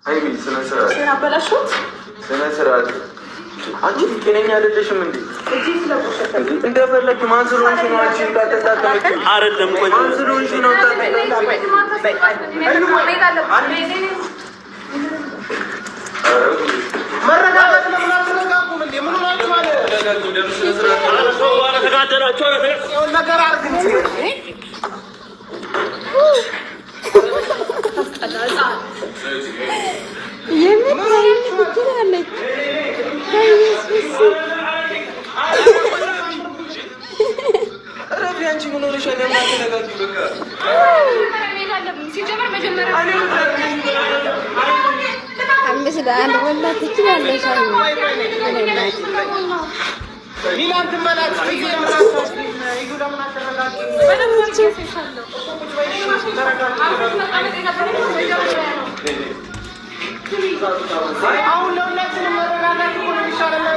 ሃይሚ ስነ ስርዓት ስራ በላሽት ስነ ስርዓት አንቺ ጤነኛ አይደለሽም እንዴ? እንደፈለግ ማን ስለሆንሽ ነው አንቺ እንዳትጣጣመቂ አይደለም። ቆይ ማን ስለሆንሽ ነው መረጋጋት ነው ምናምን እንዴ? ምን ሆናችሁ ማለት ተጋደራችሁ ነገር አርግኝ አሁን ለሁላችንም መረጋጋት ነው የሚሻለው።